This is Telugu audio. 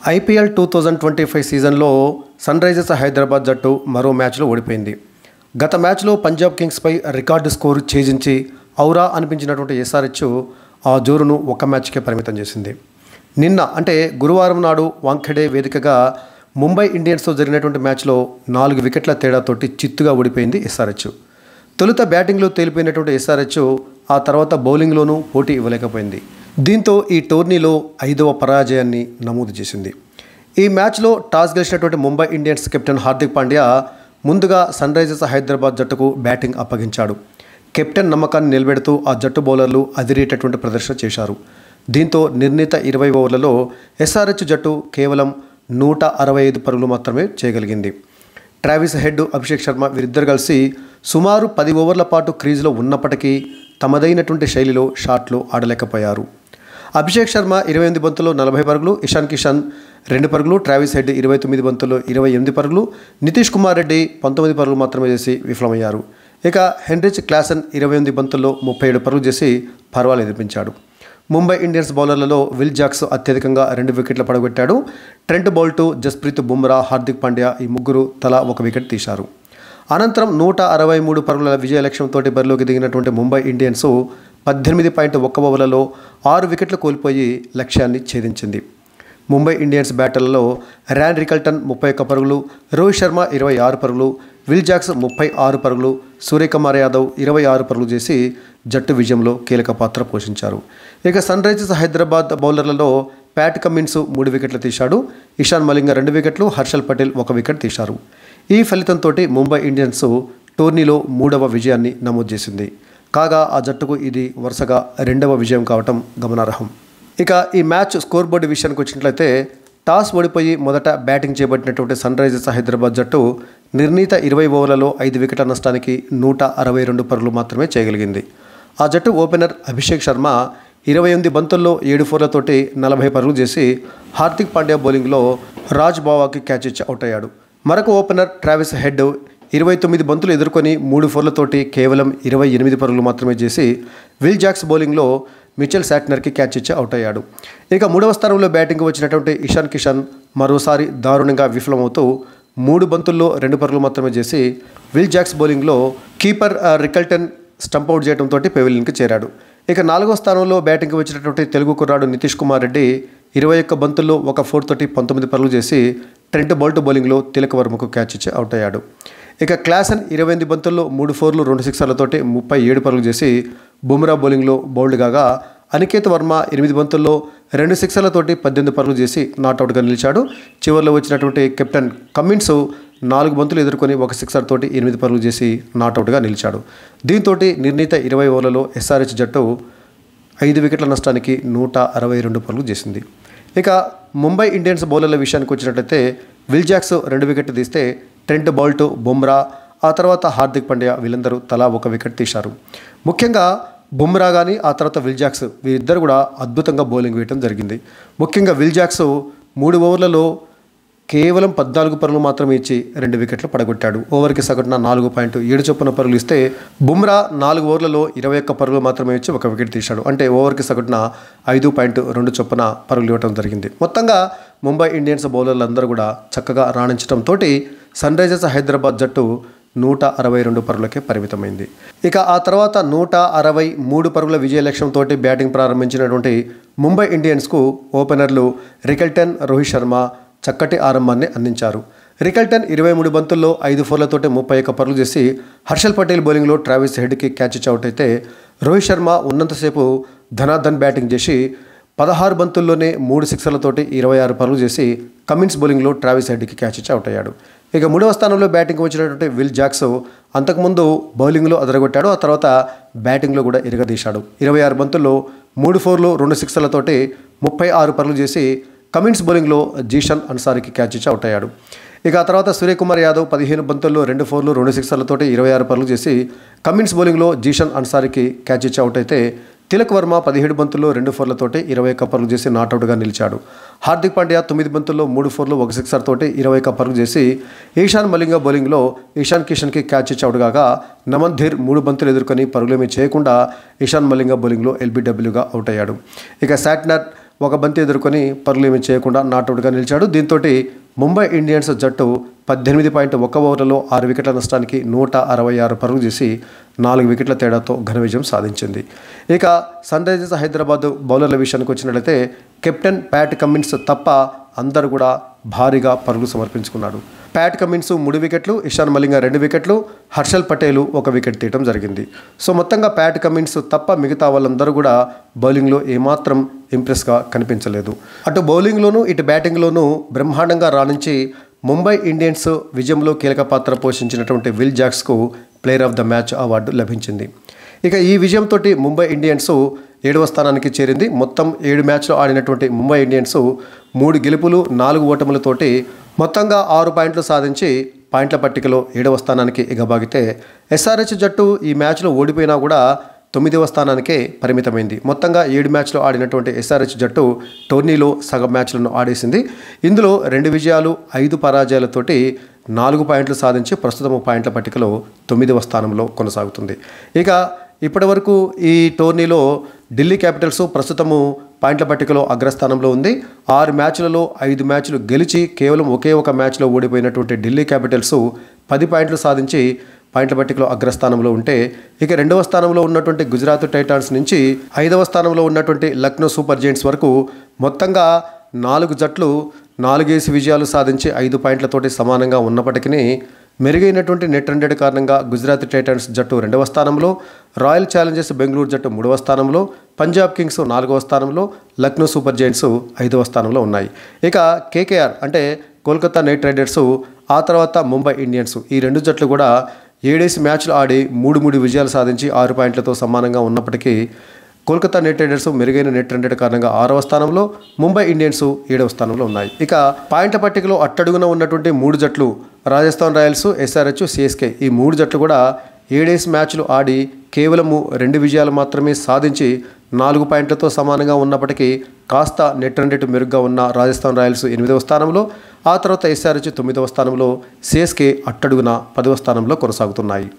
ఐపీఎల్ 2025 సీజన్లో సన్ రైజర్స్ హైదరాబాద్ జట్టు మరో మ్యాచ్లో ఓడిపోయింది. గత మ్యాచ్లో పంజాబ్ కింగ్స్పై రికార్డు స్కోరు ఛేదించి ఔరా అనిపించినటువంటి ఎస్ఆర్హెచ్ ఆ జోరును ఒక్క మ్యాచ్కే పరిమితం చేసింది. నిన్న అంటే గురువారం నాడు వాంఖెడే వేదికగా ముంబై ఇండియన్స్తో జరిగినటువంటి మ్యాచ్లో 4 వికెట్ల తేడాతోటి చిత్తుగా ఓడిపోయింది ఎస్ఆర్హెచ్. తొలుత బ్యాటింగ్లో తేలిపోయినటువంటి ఎస్ఆర్హెచ్ ఆ తర్వాత బౌలింగ్లోనూ పోటీ ఇవ్వలేకపోయింది. దీంతో ఈ టోర్నీలో 5వ పరాజయాన్ని నమోదు చేసింది. ఈ మ్యాచ్లో టాస్ గెలిచినటువంటి ముంబై ఇండియన్స్ కెప్టెన్ హార్దిక్ పాండ్యా ముందుగా సన్ రైజర్స్ హైదరాబాద్ జట్టుకు బ్యాటింగ్ అప్పగించాడు. కెప్టెన్ నమ్మకాన్ని నిలబెడుతూ ఆ జట్టు బౌలర్లు అదిరేటటువంటి ప్రదర్శన చేశారు. దీంతో నిర్ణీత 20 ఓవర్లలో ఎస్ఆర్హెచ్ జట్టు కేవలం 165 పరుగులు మాత్రమే చేయగలిగింది. ట్రావిస్ హెడ్, అభిషేక్ శర్మ వీరిద్దరు కలిసి సుమారు 10 ఓవర్ల పాటు క్రీజులో ఉన్నప్పటికీ తమదైనటువంటి శైలిలో షాట్లు ఆడలేకపోయారు. అభిషేక్ శర్మ 28 బంతుల్లో 40 పరుగులు, ఇషాన్ కిషన్ 2 పరుగులు, ట్రావిస్ హెడ్ 29 బంతుల్లో 28 పరుగులు, నితీష్ కుమార్ రెడ్డి 19 పరుగులు మాత్రమే చేసి విఫలమయ్యారు. ఇక హెన్రిచ్ క్లాసన్ 28 బంతుల్లో 37 పరుగులు చేసి పర్వాలు ఎదిరించాడు. ముంబై ఇండియన్స్ బౌలర్లలో విల్ జాక్స్ అత్యధికంగా 2 వికెట్లు పడగొట్టాడు. ట్రెంట్ బౌల్ట్, జస్ప్రీత్ బుమ్రా, హార్దిక్ పాండ్యా ఈ ముగ్గురు తలా 1 వికెట్ తీశారు. అనంతరం 163 పరుగుల విజయ లక్ష్యంతో బరిలోకి దిగినటువంటి ముంబై ఇండియన్స్ 18.1 ఓవర్లలో 6 వికెట్లు కోల్పోయి లక్ష్యాన్ని ఛేదించింది. ముంబై ఇండియన్స్ బ్యాటర్లలో ర్యాన్ రికల్టన్ 31 పరుగులు, రోహిత్ శర్మ 26 పరుగులు, విల్ జాక్స్ 36 పరుగులు, సూర్యకుమార్ యాదవ్ 26 పరుగులు చేసి జట్టు విజయంలో కీలక పాత్ర పోషించారు. ఇక సన్ రైజర్స్ హైదరాబాద్ బౌలర్లలో ప్యాట్ కమిన్స్ 3 వికెట్లు తీశాడు. ఇషాన్ మలింగ 2 వికెట్లు, హర్షల్ పటేల్ 1 వికెట్ తీశారు. ఈ ఫలితంతో ముంబై ఇండియన్స్ టోర్నీలో 3వ విజయాన్ని నమోదు చేసింది. కాగా ఆ జట్టుకు ఇది వరుసగా 2వ విజయం కావటం గమనార్హం. ఇక ఈ మ్యాచ్ స్కోర్ బోర్డు విషయానికి వచ్చినట్లయితే టాస్ ఓడిపోయి మొదట బ్యాటింగ్ చేపట్టినటువంటి సన్ రైజర్స్ హైదరాబాద్ జట్టు నిర్ణీత 20 ఓవర్లలో 5 వికెట్ల నష్టానికి 162 పరుగులు మాత్రమే చేయగలిగింది. ఆ జట్టు ఓపెనర్ అభిషేక్ శర్మ 28 బంతుల్లో 7 ఫోర్లతోటి 40 పరుగులు చేసి హార్దిక్ పాండ్యా బౌలింగ్లో రాజ్ బావాకి క్యాచ్ ఇచ్చి అవుట్ అయ్యాడు. మరొక ఓపెనర్ ట్రావిస్ హెడ్ 29 బంతులు ఎదుర్కొని 3 ఫోర్లతోటి కేవలం 28 పరుగులు మాత్రమే చేసి విల్ జాక్స్ బౌలింగ్లో మిచెల్ శాట్నర్కి క్యాచ్ ఇచ్చి అవుట్ అయ్యాడు. ఇక 3వ స్థానంలో బ్యాటింగ్ వచ్చినటువంటి ఇషాన్ కిషన్ మరోసారి దారుణంగా విఫలమవుతూ 3 బంతుల్లో 2 పరుగులు మాత్రమే చేసి విల్ జాక్స్ బౌలింగ్లో కీపర్ రికల్టన్ స్టంప్అవుట్ చేయడంతో పెవిలియన్కి చేరాడు. ఇక 4వ స్థానంలో బ్యాటింగ్కి వచ్చినటువంటి తెలుగు కుర్రాడు నితీష్ కుమార్ రెడ్డి 21 బంతుల్లో 1 ఫోర్ తోటి 19 పరుగులు చేసి ట్రెంట్ బౌల్ట్ బౌలింగ్లో తిలక్ వర్మకు క్యాచ్ ఇచ్చి అవుట్ అయ్యాడు. ఇక క్లాసన్ 28 బంతుల్లో 3 ఫోర్లు 2 సిక్సర్లతోటి 37 పరుగులు చేసి బుమ్రా బౌలింగ్లో బౌల్డ్ కాగా అనికేత్ వర్మ 8 బంతుల్లో 2 సిక్సర్లతోటి 18 పరుగులు చేసి నాట్అవుట్గా నిలిచాడు. చివరిలో వచ్చినటువంటి కెప్టెన్ కమిన్స్ 4 బంతులు ఎదుర్కొని 1 సిక్సర్ తోటి 8 పరుగులు చేసి నాట్అవుట్గా నిలిచాడు. దీంతో నిర్ణీత 20 ఓవర్లలో ఎస్ఆర్హెచ్ జట్టు 5 వికెట్ల నష్టానికి 162 పరుగులు చేసింది. ఇక ముంబై ఇండియన్స్ బౌలర్ల విషయానికి వచ్చినట్లయితే విల్ జాక్స్ 2 వికెట్లు తీస్తే ట్రెంట్ బౌల్ట్, బుమ్రా, ఆ తర్వాత హార్దిక్ పాండ్యా వీళ్ళందరూ తలా 1 వికెట్ తీశారు. ముఖ్యంగా బుమ్రా కానీ ఆ తర్వాత విల్ జాక్స్ వీరిద్దరు కూడా అద్భుతంగా బౌలింగ్ వేయడం జరిగింది. ముఖ్యంగా విల్ జాక్స్ 3 ఓవర్లలో కేవలం 14 పరుగులు మాత్రమే ఇచ్చి 2 వికెట్లు పడగొట్టాడు. ఓవర్కి సగటున 4.7 చొప్పున పరుగులు ఇస్తే బుమ్రా 4 ఓవర్లలో 21 పరుగులు మాత్రమే ఇచ్చి 1 వికెట్ తీశాడు. అంటే ఓవర్కి సగటున 5.2 చొప్పున పరుగులు ఇవ్వడం జరిగింది. మొత్తంగా ముంబై ఇండియన్స్ బౌలర్లందరూ కూడా చక్కగా రాణించడంతో సన్ రైజర్స్ హైదరాబాద్ జట్టు 162 పరుగులకే పరిమితమైంది. ఇక ఆ తర్వాత 163 పరుగుల విజయ లక్ష్యంతో బ్యాటింగ్ ప్రారంభించినటువంటి ముంబై ఇండియన్స్కు ఓపెనర్లు రికల్టన్, రోహిత్ శర్మ చక్కటి ఆరంభాన్ని అందించారు. రికల్టన్ 23 బంతుల్లో 5 ఫోర్లతోటి 31 పరుగులు చేసి హర్షల్ పటేల్ బౌలింగ్లో ట్రావిస్ హెడ్కి క్యాచ్ ఇచ్చి అవుట్ అయితే రోహిత్ శర్మ ఉన్నంతసేపు ధనాధన్ బ్యాటింగ్ చేసి 16 బంతుల్లోనే 3 సిక్సర్లతోటి 26 పరుగులు చేసి కమిన్స్ బౌలింగ్లో ట్రావిస్ హెడ్కి క్యాచ్ ఇచ్చి అవుట్ అయ్యాడు. ఇక 3వ స్థానంలో బ్యాటింగ్ వచ్చినటువంటి విల్ జాక్స్ అంతకుముందు బౌలింగ్లో అదరగొట్టాడు. ఆ తర్వాత బ్యాటింగ్లో కూడా ఇరగదీశాడు. 26 బంతుల్లో 3 ఫోర్లు 2 సిక్సర్లతోటి 36 పరుగులు చేసి కమిన్స్ బౌలింగ్లో జీషన్ అన్సారీకి క్యాచ్ ఇచ్చి అవుట్ అయ్యాడు. ఇక ఆ తర్వాత సూర్యకుమార్ యాదవ్ 15 బంతుల్లో 2 ఫోర్లు 2 సిక్సర్లతోటి 26 పరుగులు చేసి కమిన్స్ బౌలింగ్లో జీషన్ అన్సారీకి క్యాచ్ ఇచ్చి అవుట్ అయితే తిలక్ వర్మ 17 బంతుల్లో 2 ఫోర్లతోటి 21 పరుగులు చేసి నాట్అవుట్గా నిలిచాడు. హార్దిక్ పాండ్యా 9 బంతుల్లో 3 ఫోర్లు 1 సిక్సర్ తోటి 21 పరుగులు చేసి ఇషాన్ మలింగ బౌలింగ్లో ఇషాన్ కిషన్కి క్యాచ్ ఇచ్చి అవుట్ కాగా నమన్ ధీర్ 3 బంతులు ఎదుర్కొని పరుగులేమీ చేయకుండా ఇషాన్ మలింగ బౌలింగ్లో ఎల్బీడబ్ల్యూగా అవుట్ అయ్యాడు. ఇక శాట్నర్ ఒక బంతి ఎదుర్కొని పరుగులు ఏమీ చేయకుండా నాట్అవుట్గా నిలిచాడు. దీంతో ముంబై ఇండియన్స్ జట్టు 18.1 ఓవర్లలో 6 వికెట్ల నష్టానికి 166 పరుగులు చేసి 4 వికెట్ల తేడాతో ఘన విజయం సాధించింది. ఇక సన్ రైజర్స్ హైదరాబాద్ బౌలర్ల విషయానికి వచ్చినట్లయితే కెప్టెన్ ప్యాట్ కమిన్స్ తప్ప అందరూ కూడా భారీగా పరుగులు సమర్పించుకున్నాడు. ప్యాట్ కమిన్స్ 3 వికెట్లు, ఇషాన్ మలింగ 2 వికెట్లు, హర్షల్ పటేల్ 1 వికెట్ తీయడం జరిగింది. సో మొత్తంగా ప్యాట్ కమిన్స్ తప్ప మిగతా వాళ్ళందరూ కూడా బౌలింగ్లో ఏమాత్రం ఇంప్రెస్గా కనిపించలేదు. అటు బౌలింగ్లోనూ ఇటు బ్యాటింగ్లోనూ బ్రహ్మాండంగా రాణించి ముంబై ఇండియన్స్ విజయంలో కీలక పాత్ర పోషించినటువంటి విల్ జాక్స్కు player of the match award లభించింది. ఇక ఈ విజయంతో ముంబై ఇండియన్స్ 7వ స్థానానికి చేరింది. మొత్తం 7 మ్యాచ్లు ఆడినటువంటి ముంబై ఇండియన్స్ 3 గెలుపులు 4 ఓటములతోటి మొత్తంగా 6 పాయింట్లు సాధించి పాయింట్ల పట్టికలో 7వ స్థానానికి ఎగబాగితే ఎస్ఆర్హెచ్ జట్టు ఈ మ్యాచ్లో ఓడిపోయినా కూడా 9వ స్థానానికే పరిమితమైంది. మొత్తంగా 7 మ్యాచ్లు ఆడినటువంటి ఎస్ఆర్హెచ్ జట్టు టోర్నీలో సగం మ్యాచ్లను ఆడేసింది. ఇందులో 2 విజయాలు 5 పరాజయాలతోటి 4 పాయింట్లు సాధించి ప్రస్తుతం పాయింట్ల పట్టికలో 9వ స్థానంలో కొనసాగుతుంది. ఇక ఇప్పటివరకు ఈ టోర్నీలో ఢిల్లీ క్యాపిటల్స్ ప్రస్తుతము పాయింట్ల పట్టికలో అగ్రస్థానంలో ఉంది. 6 మ్యాచ్లలో 5 మ్యాచ్లు గెలిచి కేవలం ఒకే ఒక మ్యాచ్లో ఓడిపోయినటువంటి ఢిల్లీ క్యాపిటల్స్ 10 పాయింట్లు సాధించి పాయింట్ల పట్టికలో అగ్రస్థానంలో ఉంటే, ఇక 2వ స్థానంలో ఉన్నటువంటి గుజరాత్ టైటాన్స్ నుంచి 5వ స్థానంలో ఉన్నటువంటి లక్నో సూపర్ జైంట్స్ వరకు మొత్తంగా 4 జట్లు 4 విజయాలు సాధించి 5 పాయింట్లతోటి సమానంగా ఉన్నప్పటికీ మెరుగైనటువంటి నెట్ రన్ రేట్ కారణంగా గుజరాత్ టైటాన్స్ జట్టు 2వ స్థానంలో, రాయల్ ఛాలెంజర్స్ బెంగళూరు జట్టు 3వ స్థానంలో, పంజాబ్ కింగ్స్ 4వ స్థానంలో, లక్నో సూపర్ జైంట్స్ 5వ స్థానంలో ఉన్నాయి. ఇక కేకేఆర్ అంటే కోల్కతా నైట్ రైడర్స్, ఆ తర్వాత ముంబై ఇండియన్స్ ఈ 2 జట్లు కూడా 7 మ్యాచ్లు ఆడి 3 విజయాలు సాధించి 6 పాయింట్లతో సమానంగా ఉన్నప్పటికీ కోల్కతా నైట్ రైడర్స్ మెరుగైన నెట్ రన్ రేట్ కారణంగా 6వ స్థానంలో, ముంబై ఇండియన్స్ 7వ స్థానంలో ఉన్నాయి. ఇక పాయింట్ల పట్టికలో అట్టడుగున ఉన్నటువంటి 3 జట్లు రాజస్థాన్ రాయల్స్, ఎస్ఆర్హెచ్, సిఎస్కే ఈ 3 జట్లు కూడా 7 మ్యాచ్లు ఆడి కేవలము 2 విజయాలు మాత్రమే సాధించి 4 పాయింట్లతో సమానంగా ఉన్నప్పటికీ కాస్త నెట్ రన్ రేట్ మెరుగ్గా ఉన్న రాజస్థాన్ రాయల్స్ 8వ స్థానంలో, ఆ తర్వాత ఎస్ఆర్హెచ్ 9వ స్థానంలో, సిఎస్కే అట్టడుగున 10వ స్థానంలో కొనసాగుతున్నాయి.